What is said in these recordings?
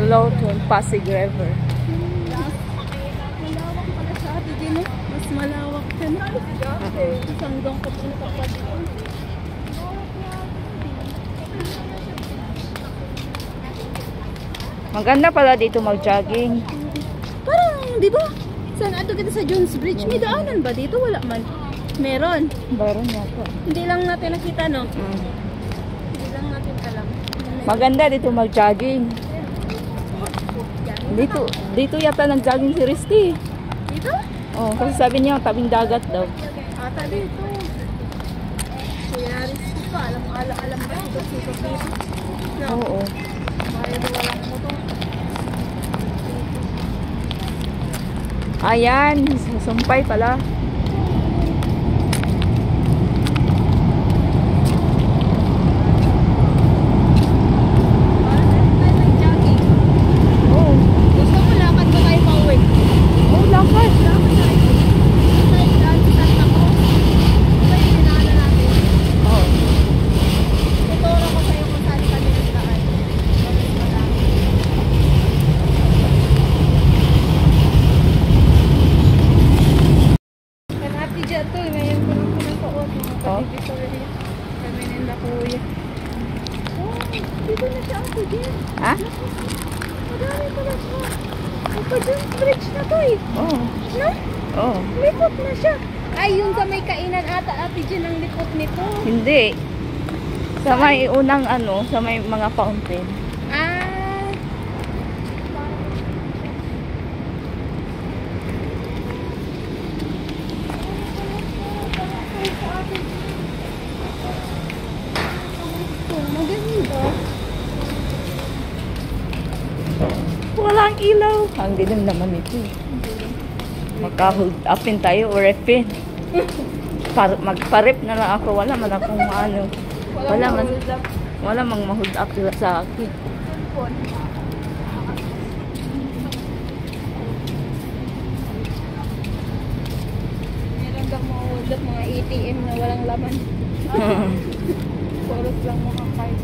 Lawton, Pasig River. Malawak pala sa atin din, no? Mas malawak ka na. Hanggang pa po nakapati. Maganda pala dito mag-jogging. Parang, di ba? Saan ato kita sa Jones Bridge? May daanan ba dito? Wala man. Meron. Meron yata. Hindi lang natin nakita, no? Hindi lang natin alam. Maganda dito mag-jogging. Dito yata nag-jogging si Risty. Dito? Oh, kasi sabi niya tabing dagat daw. Ata dito. Kuya Risty pa. Alam ba dito? No. Oo. Ayaw ba walang motor? Ayan, sumpay pala. Ha? Madami pala siya. Ito dun, bridge na to eh. Oo. No? Oo. Lipot na siya. Ay, yung sa may kainan ata ate dyan ang lipot nito. Hindi. Sa may unang sa may mga fountain. Ah. Maganda. Walang ilaw. Ang dilim naman ito. Magka-hold upin tayo or refin. Magpa-rep na lang ako. Wala man akong wala mang ma-hold up sa akin. Meron kang ma-hold up mga ATM na walang laman. Poros lang mga card.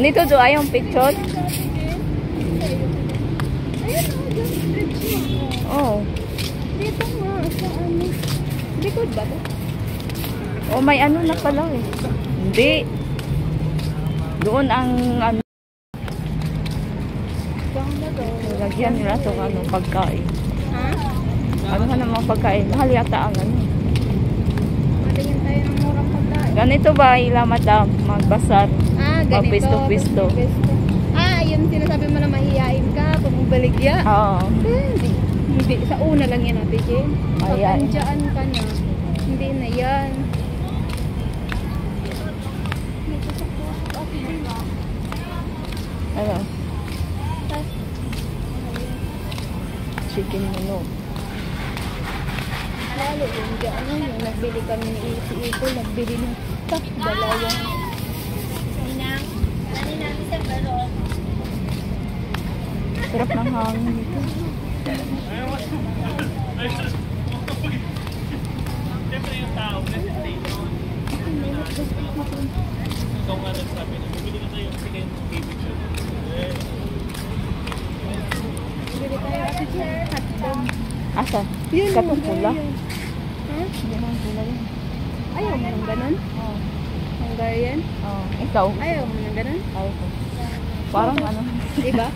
Dito do ayong picture. Ayun o, dyan bridge mo. Oh. Dito nga, sa ano. Likod ba to? Oh, may na pala eh. Hindi. Doon ang Diyan na to. lagyan nila to pagkain. Ha? Ano ka namang pagkain? Mahal yata ang Matingin tayo ng murang pagkain. Ganito ba ila madam magbasar? Ah, ganito. Magpisto-pisto. Ah, yun sinasabi mo na mahihain ka kung baligya. Oo. Hindi. Sa una lang yan natin, Jen. Pag Ayan. andyan ka na, hindi na yan. Ano? Chicken manok. Lalo yung dyan, yung nagbili kami ni Ito, nagbili ng dalawang. Sarap ng hangin dito. Siyempre yung tao, ikaw nga nagsabi na bumili ka tayo kasi kayo ng bibig. Bili tayo kasi dyan, hotdog. Asa? Yun, Katong pula? Ha? Hindi naman pula yun. Ayaw mo ng ganun? Oo. Hungarian? Oo. Ikaw? Ayaw mo ng ganun? Ayaw ko. Parang Iba?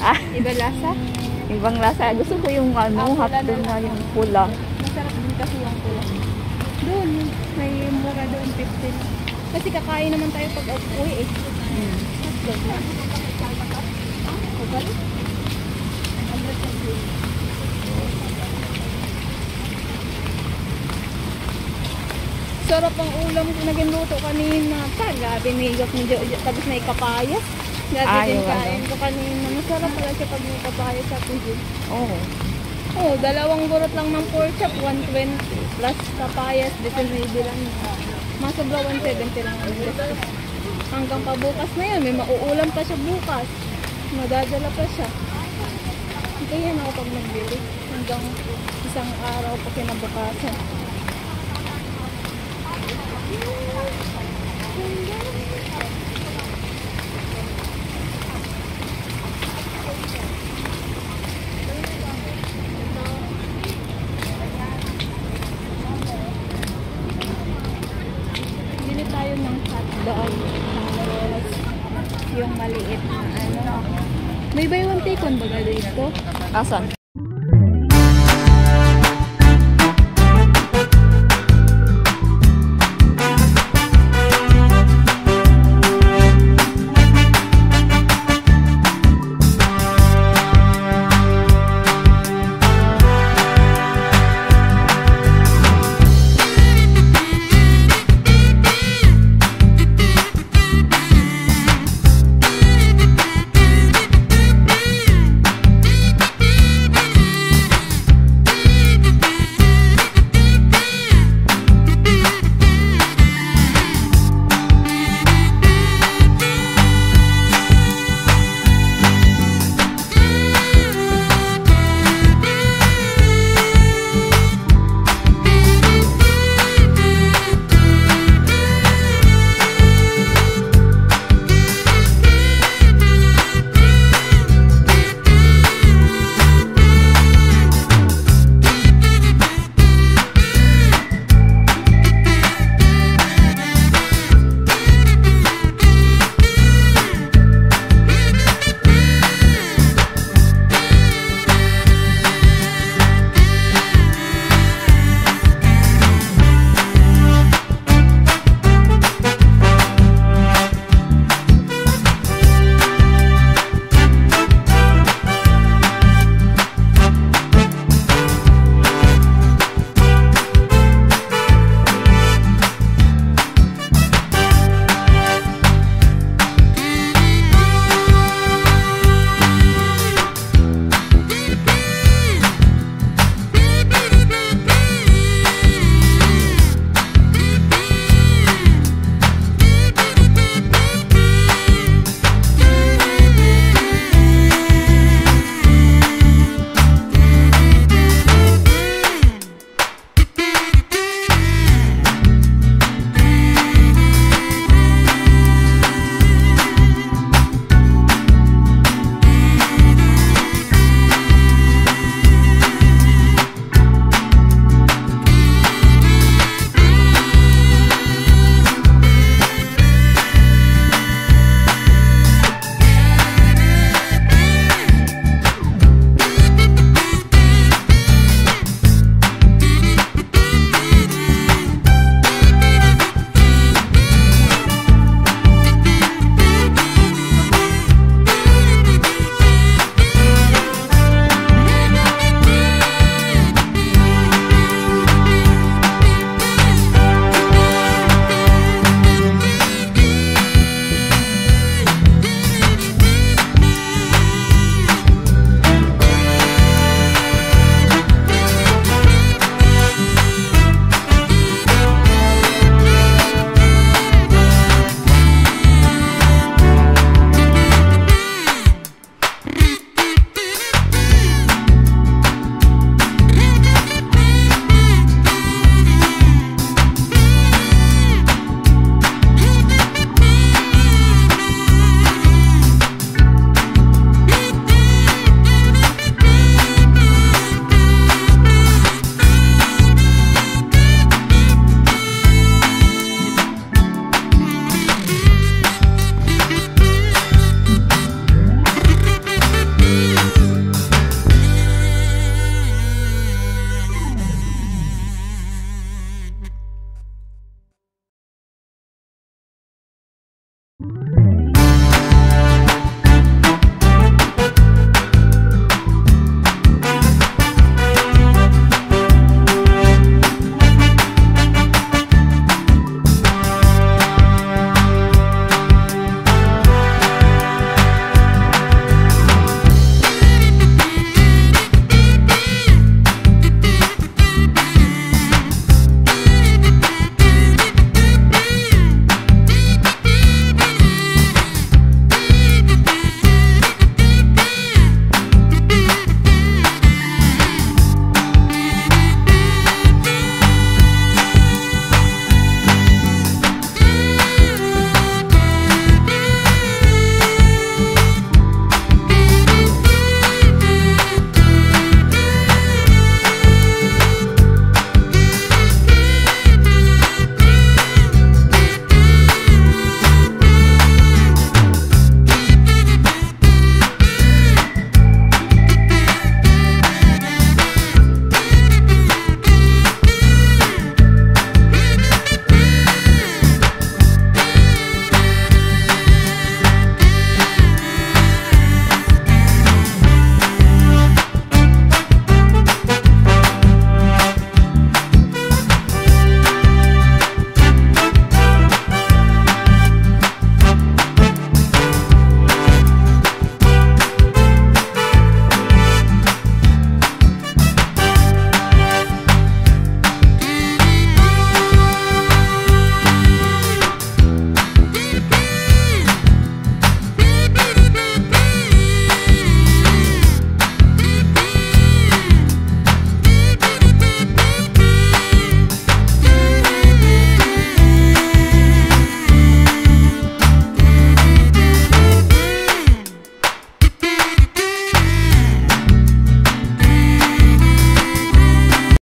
Ah, Iba lasa? ibang lasa. Gusto ko yung hotdog na yung pula. Masarap din kasi yung pula. Doon, may mura doon, 15. Kasi kakain naman tayo pag uwi eh. Hotdog na. Kagal? Sarap ang ulam ko na ginuto kanina. Grabe, nahigap ni Jojo. Tapos may kapayas. Grabe din kain ko kanina. Masarap pala siya pag may kapayas sa tubig. Oo. Oh, dalawang gurot lang ng pork chop, 120 plus kapayas, dito may bilang. Masobra 170 lang ang gusto. Hanggang pa bukas na yun, may mauulam pa siya bukas. Madadala pa siya. Kaya ako pag nagbili. Hanggang isang araw pa kinabukasan. Bili tayo ng hotdog. Tapos, yung maliit na ano. May buy one take one ba dito? Asan?